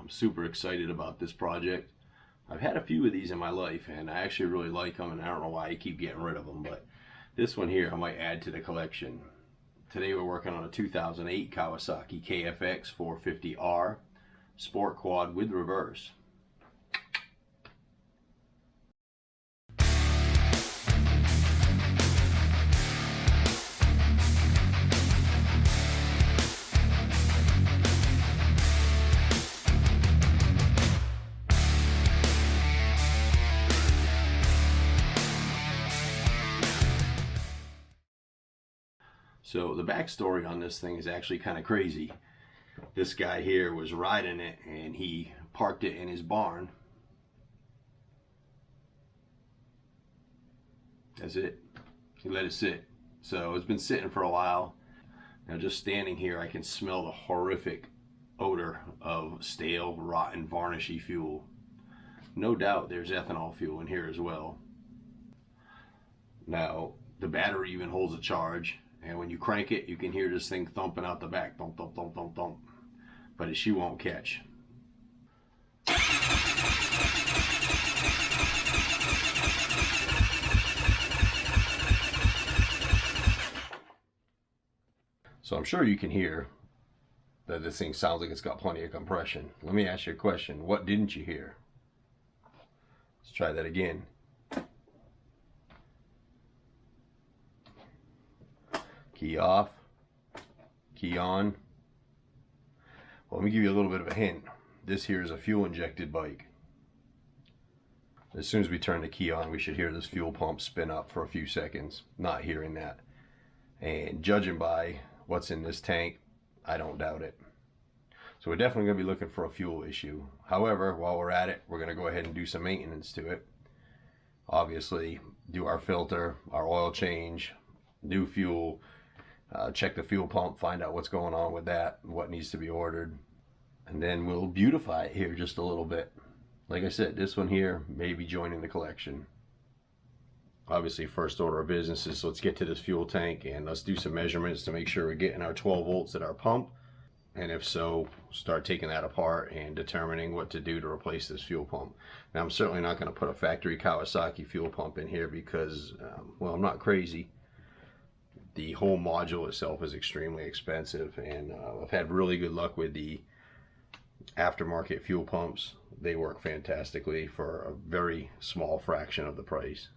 I'm super excited about this project. I've had a few of these in my life and I actually really like them, and I don't know why I keep getting rid of them, but this one here I might add to the collection. Today we're working on a 2008 Kawasaki KFX450R Sport Quad with reverse. So the backstory on this thing is actually kind of crazy. This guy here was riding it and he parked it in his barn. That's it. He let it sit. So it's been sitting for a while. Now just standing here, I can smell the horrific odor of stale, rotten, varnishy fuel. No doubt there's ethanol fuel in here as well. Now the battery even holds a charge. And when you crank it, you can hear this thing thumping out the back. Thump, thump, thump, thump, thump. But she won't catch. So I'm sure you can hear that this thing sounds like it's got plenty of compression. Let me ask you a question. What didn't you hear? Let's try that again. Key off, key on. Well, let me give you a little bit of a hint. This here is a fuel injected bike. As soon as we turn the key on, we should hear this fuel pump spin up for a few seconds. Not hearing that. And judging by what's in this tank, I don't doubt it. So we're definitely going to be looking for a fuel issue. However, while we're at it, we're going to go ahead and do some maintenance to it. Obviously, do our filter, our oil change, new fuel, check the fuel pump, find out what's going on with that, what needs to be ordered, and then we'll beautify it here just a little bit. Like I said, this one here may be joining the collection. Obviously, first order of business is let's get to this fuel tank and let's do some measurements to make sure we're getting our 12 volts at our pump, and if so, start taking that apart and determining what to do to replace this fuel pump. Now, I'm certainly not going to put a factory Kawasaki fuel pump in here because, well, I'm not crazy. The whole module itself is extremely expensive, and I've had really good luck with the aftermarket fuel pumps. They work fantastically for a very small fraction of the price.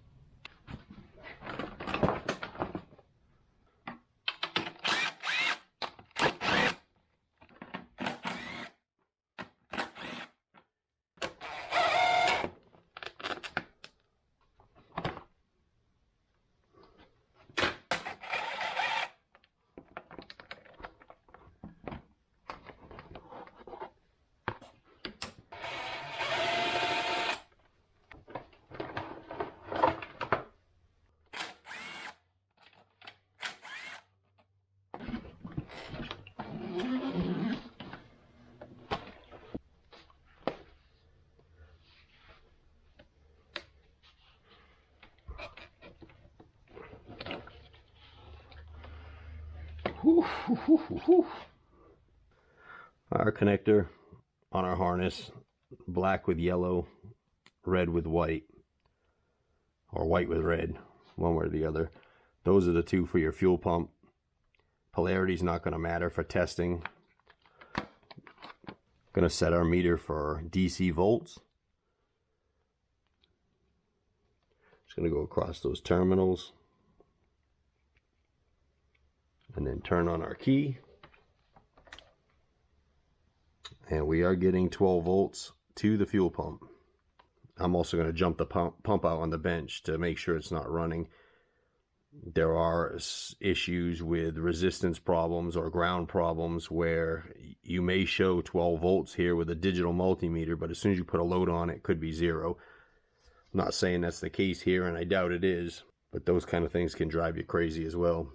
Our connector on our harness, black with yellow, red with white, or white with red, one way or the other. Those are the two for your fuel pump. Polarity is not going to matter for testing. Going to set our meter for DC volts. Just going to go across those terminals and then turn on our key. And we are getting 12 volts to the fuel pump. I'm also going to jump the pump out on the bench to make sure it's not running. There are issues with resistance problems or ground problems where you may show 12 volts here with a digital multimeter, but as soon as you put a load on, it could be 0. I'm not saying that's the case here, and I doubt it is, but those kind of things can drive you crazy as well.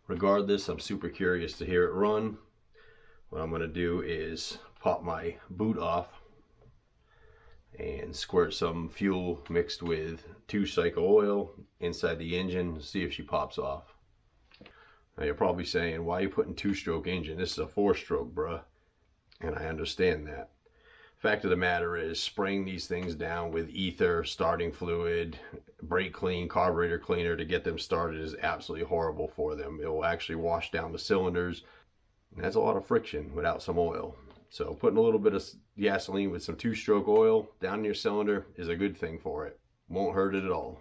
Regardless, I'm super curious to hear it run. What I'm going to do is pop my boot off and squirt some fuel mixed with 2-cycle oil inside the engine, see if she pops off. Now you're probably saying, why are you putting 2-stroke engine? This is a 4-stroke, bruh. and I understand that. Fact of the matter is, spraying these things down with ether, starting fluid, brake clean, carburetor cleaner to get them started is absolutely horrible for them. It will actually wash down the cylinders, and that's a lot of friction without some oil. So putting a little bit of gasoline with some 2-stroke oil down in your cylinder is a good thing for it. Won't hurt it at all.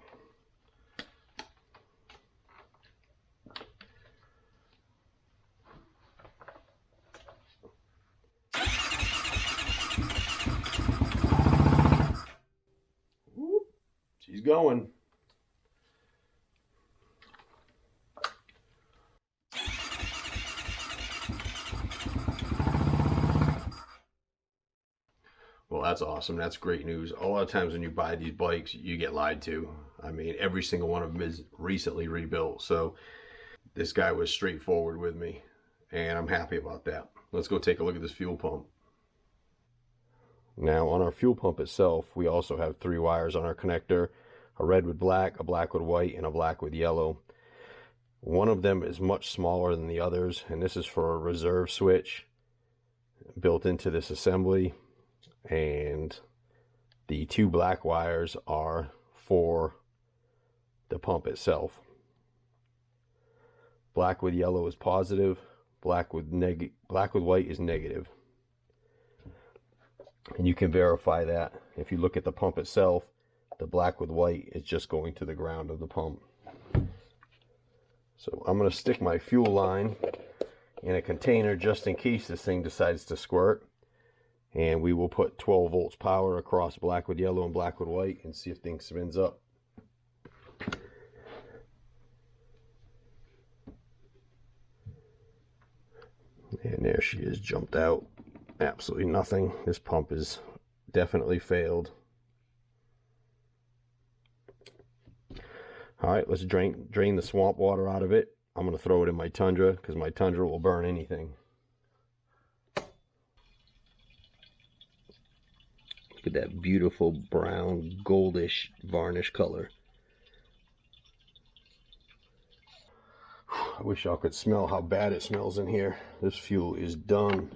She's going. Well, that's awesome. That's great news. A lot of times when you buy these bikes, you get lied to. I mean, every single one of them is recently rebuilt. So this guy was straightforward with me, and I'm happy about that. Let's go take a look at this fuel pump. Now on our fuel pump itself, we also have 3 wires on our connector, a red with black, a black with white, and a black with yellow. One of them is much smaller than the others, and this is for a reserve switch built into this assembly. And the 2 black wires are for the pump itself. Black with yellow is positive, black with white is negative. And you can verify that if you look at the pump itself. The black with white is just going to the ground of the pump. So I'm going to stick my fuel line in a container just in case this thing decides to squirt. And we will put 12 volts power across black with yellow and black with white and see if things spins up. And there she is, jumped out. Absolutely nothing. This pump is definitely failed. Alright, let's drain the swamp water out of it. I'm going to throw it in my Tundra because my Tundra will burn anything. Look at that beautiful brown goldish varnish color. I wish y'all could smell how bad it smells in here. This fuel is done.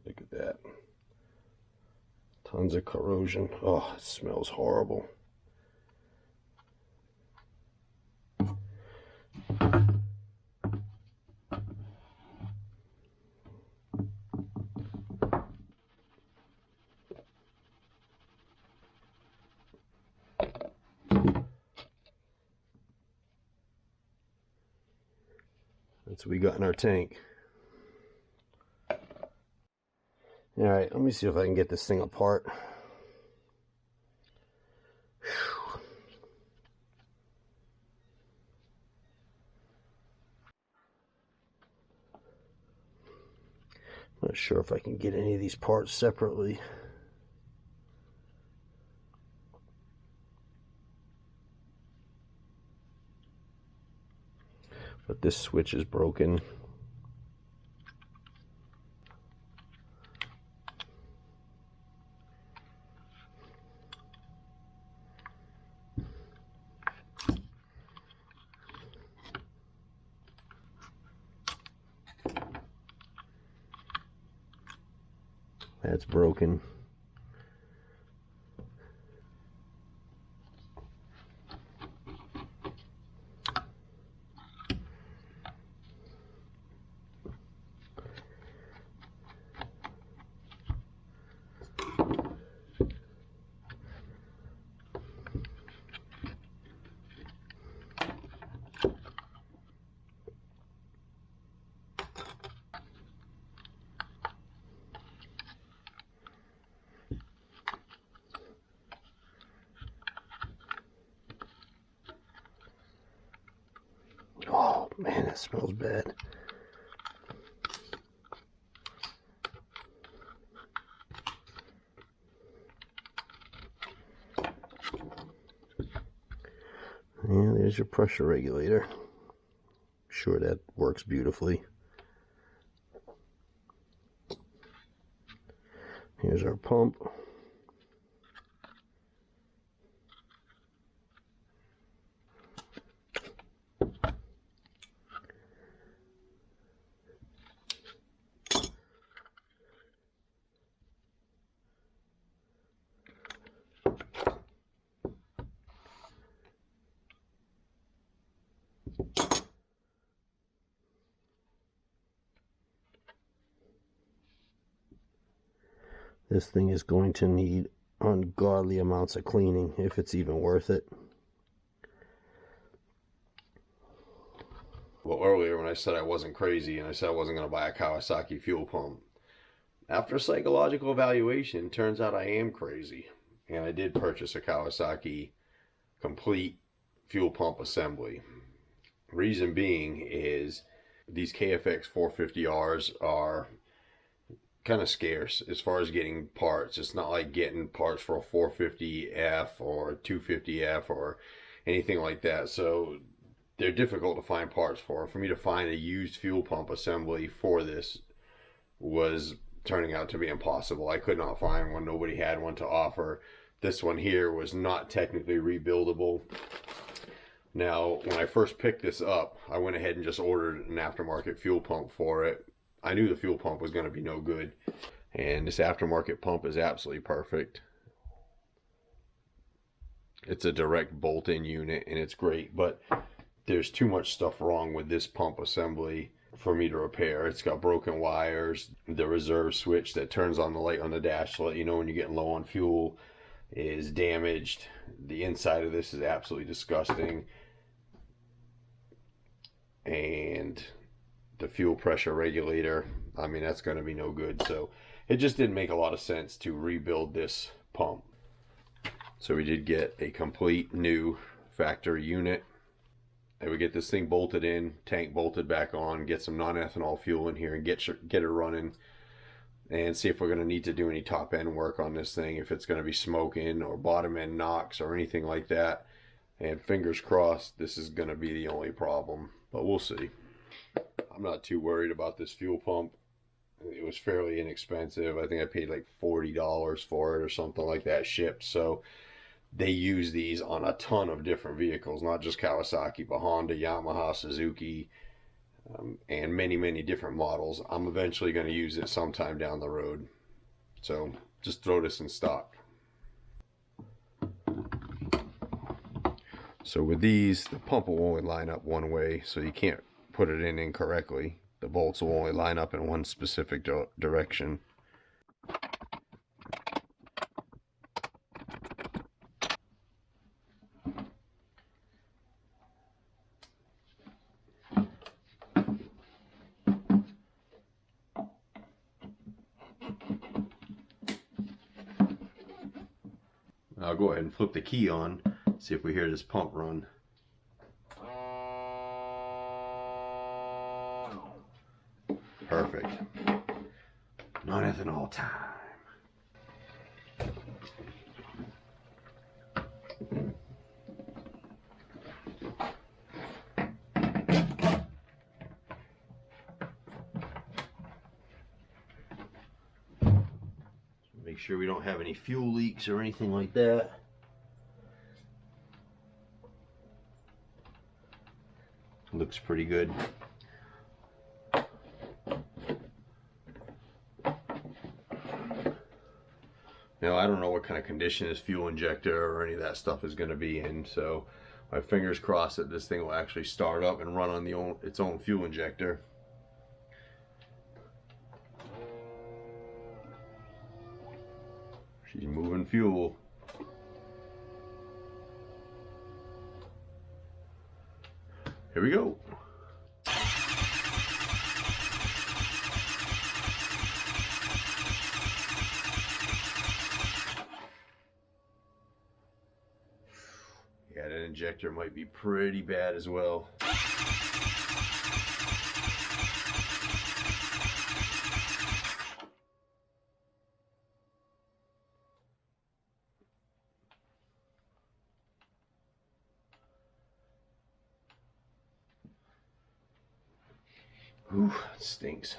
Look at that. Tons of corrosion. Oh, it smells horrible. That's what we got in our tank. Alright, let me see if I can get this thing apart. Whew. Not sure if I can get any of these parts separately. But this switch is broken. That's broken. Oh man, that smells bad. And there's your pressure regulator. Sure, that works beautifully. Here's our pump. This thing is going to need ungodly amounts of cleaning, if it's even worth it. Well, earlier when I said I wasn't crazy and I said I wasn't going to buy a Kawasaki fuel pump, after psychological evaluation, turns out I am crazy. And I did purchase a Kawasaki complete fuel pump assembly. Reason being is these KFX450Rs are kind of scarce as far as getting parts. It's not like getting parts for a 450F or 250F or anything like that. So they're difficult to find parts for. For me to find a used fuel pump assembly for this was turning out to be impossible. I could not find one. Nobody had one to offer. This one here was not technically rebuildable. Now, when I first picked this up, I went ahead and just ordered an aftermarket fuel pump for it. I knew the fuel pump was going to be no good, and this aftermarket pump is absolutely perfect. It's a direct bolt-in unit, and it's great, but there's too much stuff wrong with this pump assembly for me to repair. It's got broken wires. The reserve switch that turns on the light on the dash to let you know when you're getting low on fuel is damaged. The inside of this is absolutely disgusting. And the fuel pressure regulator, I mean, that's going to be no good. So it just didn't make a lot of sense to rebuild this pump. So we did get a complete new factory unit. And we get this thing bolted in, tank bolted back on, get some non-ethanol fuel in here and get it running, and see if we're going to need to do any top end work on this thing, if it's going to be smoking or bottom end knocks or anything like that. And fingers crossed this is going to be the only problem, but we'll see. I'm not too worried about this fuel pump. It was fairly inexpensive. I think I paid like $40 for it or something like that shipped. So they use these on a ton of different vehicles, not just Kawasaki, but Honda, Yamaha, Suzuki, and many different models. I'm eventually going to use it sometime down the road. So just throw this in stock. So with these, the pump will only line up one way, so you can't put it in incorrectly. The bolts will only line up in one specific direction. I'll go ahead and flip the key on, see if we hear this pump run. Perfect. Non-ethanol time. Make sure we don't have any fuel leaks or anything like that. Looks pretty good. Now, I don't know what kind of condition this fuel injector or any of that stuff is going to be in, so my fingers crossed that this thing will actually start up and run on its own fuel injector. She's moving fuel. Here we go. Yeah, that injector might be pretty bad as well. Ooh, it stinks.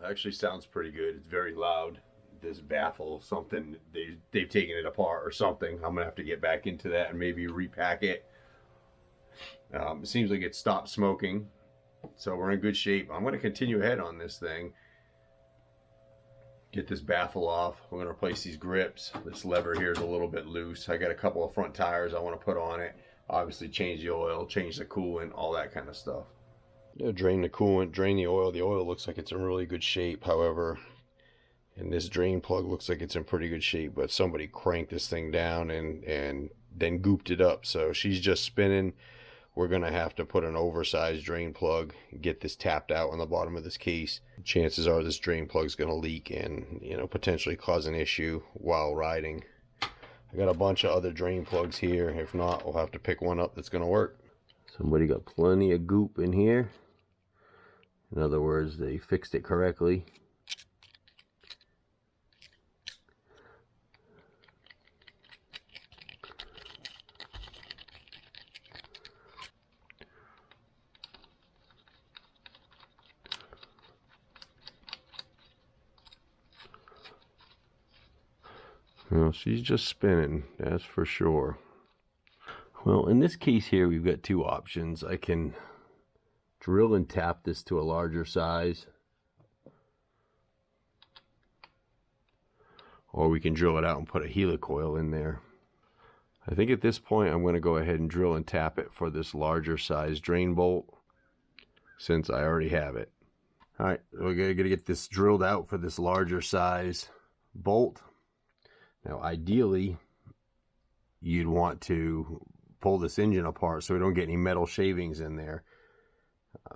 actually sounds pretty good. It's very loud. This Baffle, something they've taken it apart or something. I'm gonna have to get back into that and maybe repack it. It seems like it stopped smoking, so we're in good shape. I'm gonna continue ahead on this thing. Get this Baffle off. We're gonna replace these grips. This lever here is a little bit loose. I got a couple of front tires I want to put on it. Obviously change the oil, change the coolant, all that kind of stuff. Drain the coolant, drain the oil. The oil looks like it's in really good shape. However, and this drain plug looks like it's in pretty good shape, but somebody cranked this thing down and then gooped it up. So she's just spinning. We're gonna have to put an oversized drain plug, get this tapped out on the bottom of this case. Chances are this drain plug's gonna leak and, you know, potentially cause an issue while riding. I got a bunch of other drain plugs here. If not, we'll have to pick one up that's gonna work. Somebody got plenty of goop in here. In other words, they fixed it correctly. Well, she's just spinning, that's for sure. Well, in this case here, we've got two options. I can drill and tap this to a larger size, or we can drill it out and put a helicoil in there. I think at this point I'm going to go ahead and drill and tap it for this larger size drain bolt, since I already have it. Alright, we're going to get this drilled out for this larger size bolt. Now ideally you'd want to pull this engine apart so we don't get any metal shavings in there.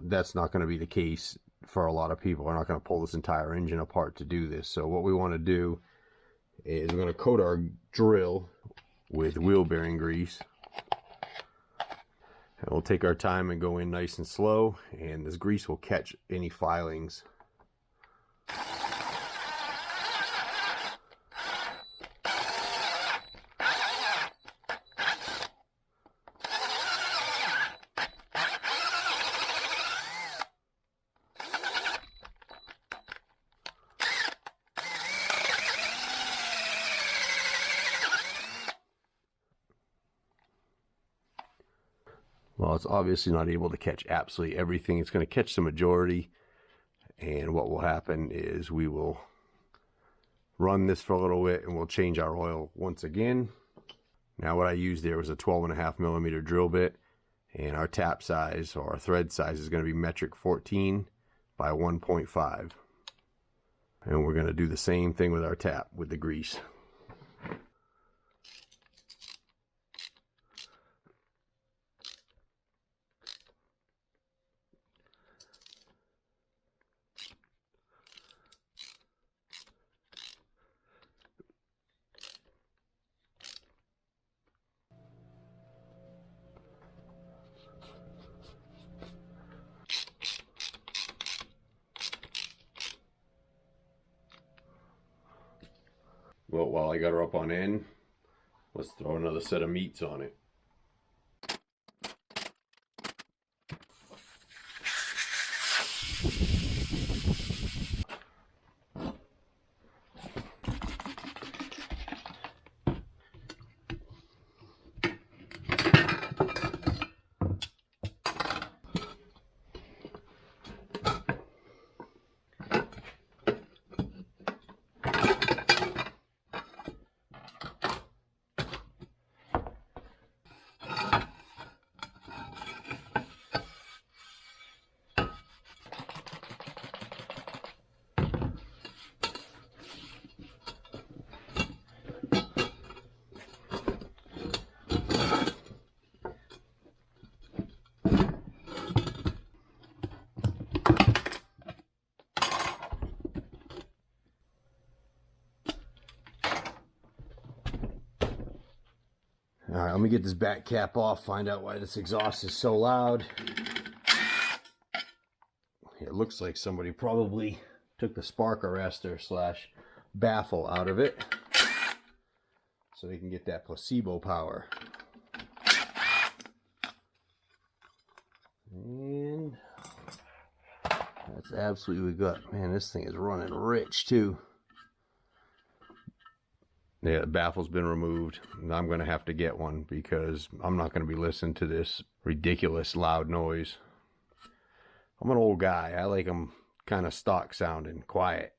That's not going to be the case for a lot of people. We're not going to pull this entire engine apart to do this. So what we want to do is we're going to coat our drill with wheel bearing grease. And we'll take our time and go in nice and slow, and this grease will catch any filings. Well, it's obviously not able to catch absolutely everything. It's going to catch the majority. And what will happen is we will run this for a little bit and we'll change our oil once again. Now what I used there was a 12.5mm drill bit. And our tap size, or our thread size, is going to be metric 14 by 1.5. And we're going to do the same thing with our tap with the grease. Well, while I got her up on end, let's throw another set of meats on it. Alright, let me get this back cap off, find out why this exhaust is so loud. It looks like somebody probably took the spark arrestor slash baffle out of it so they can get that placebo power. And That's absolutely gut. Man, this thing is running rich too. Yeah, the baffle's been removed. I'm going to have to get one because I'm not going to be listening to this ridiculous loud noise. I'm an old guy. I like them kind of stock sounding, quiet.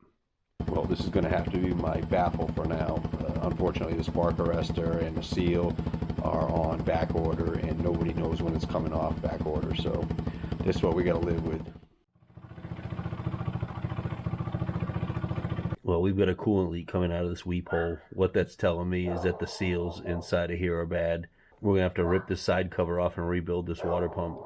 Well, this is going to have to be my baffle for now. Unfortunately, the spark arrestor and the seal are on back order, and nobody knows when it's coming off back order. So this is what we got to live with. Well, we've got a coolant leak coming out of this weep hole. What that's telling me is that the seals inside of here are bad. We're going to have to rip this side cover off and rebuild this water pump.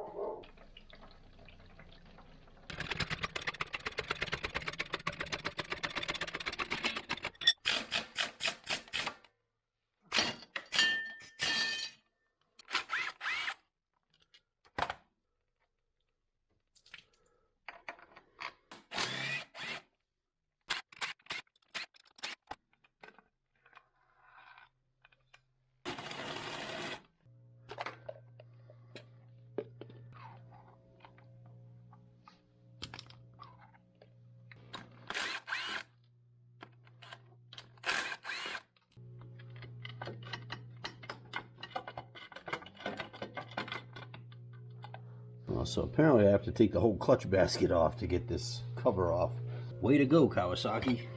So apparently I have to take the whole clutch basket off to get this cover off. Way to go, Kawasaki.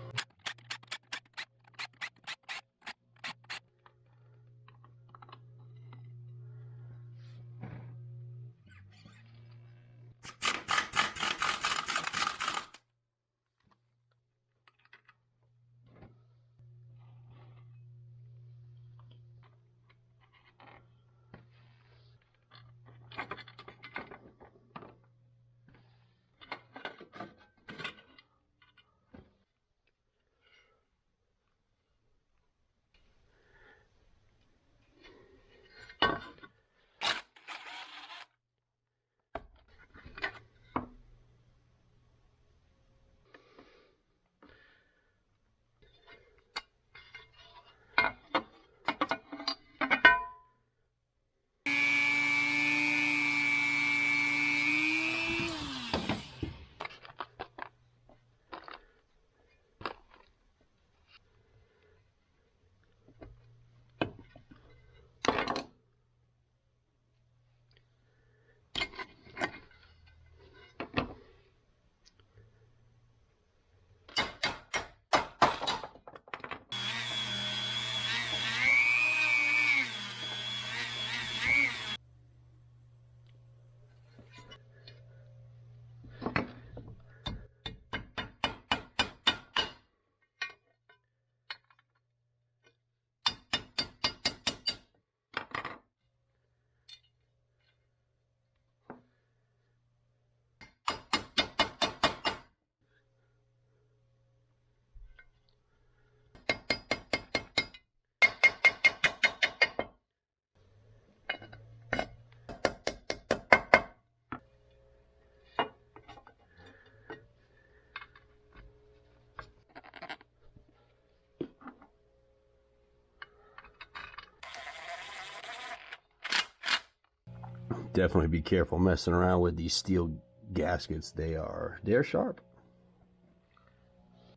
Definitely be careful messing around with these steel gaskets. They're sharp.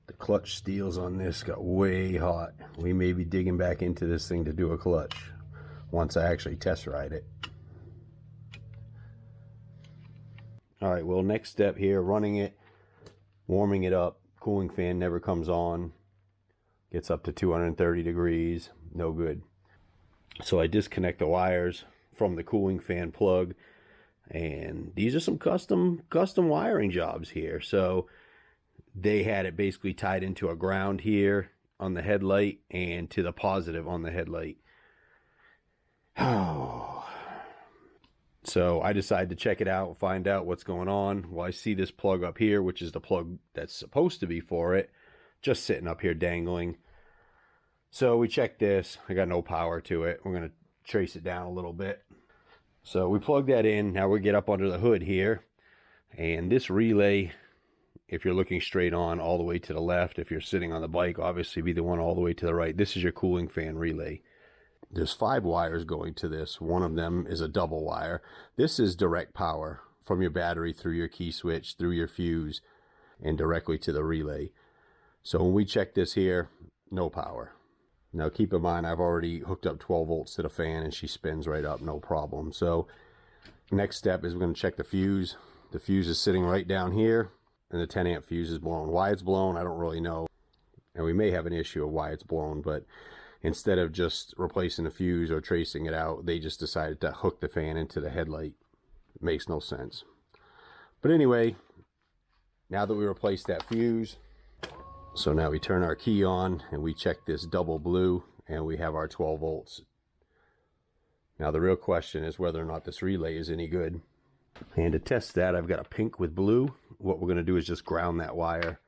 The clutch steels on this got way hot. We may be digging back into this thing to do a clutch once I actually test ride it. All right, well, next step here, running it, warming it up. Cooling fan never comes on. Gets up to 230 degrees, no good. So I disconnect the wires from the cooling fan plug, and these are some custom wiring jobs here. So they had it basically tied into a ground here on the headlight and to the positive on the headlight. So I decided to check it out and find out what's going on. Well, I see this plug up here, which is the plug that's supposed to be for it, just sitting up here dangling. So we checked this. I got no power to it. We're going to trace it down a little bit. So we plug that in. Now we get up under the hood here, and this relay, if you're looking straight on, all the way to the left. If you're sitting on the bike, obviously be the one all the way to the right. This is your cooling fan relay. There's 5 wires going to this. One of them is a double wire. This is direct power from your battery through your key switch, through your fuse, and directly to the relay. So when we check this here, no power. Now keep in mind, I've already hooked up 12 volts to the fan and she spins right up, no problem. So next step is we're going to check the fuse. The fuse is sitting right down here and the 10 amp fuse is blown. Why it's blown, I don't really know. And we may have an issue of why it's blown, but instead of just replacing the fuse or tracing it out, they just decided to hook the fan into the headlight. It makes no sense. But anyway, now that we replaced that fuse, so now we turn our key on and we check this double blue and we have our 12 volts. Now the real question is whether or not this relay is any good. And to test that, I've got a pink with blue. What we're going to do is just ground that wire.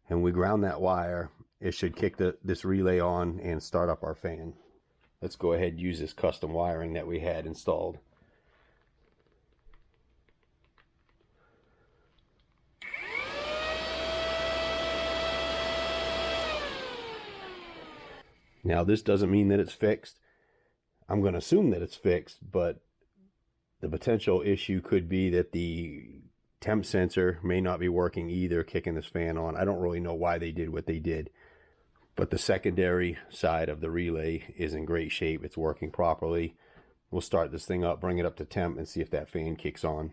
And when we ground that wire, it should kick this relay on and start up our fan. Let's go ahead and use this custom wiring that we had installed. Now this doesn't mean that it's fixed. I'm going to assume that it's fixed, but the potential issue could be that the temp sensor may not be working either, kicking this fan on. I don't really know why they did what they did, but the secondary side of the relay is in great shape. It's working properly. We'll start this thing up, bring it up to temp, and see if that fan kicks on.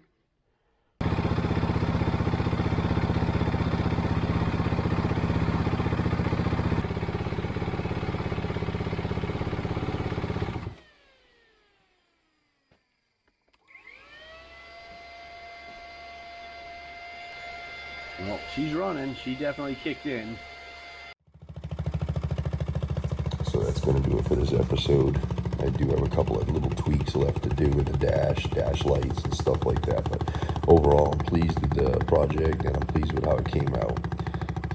Well, she's running. She definitely kicked in. So that's going to do it for this episode. I do have a couple of little tweaks left to do with the dash lights and stuff like that. But overall, I'm pleased with the project and I'm pleased with how it came out.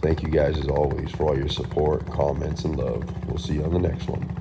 Thank you guys as always for all your support, comments, and love. We'll see you on the next one.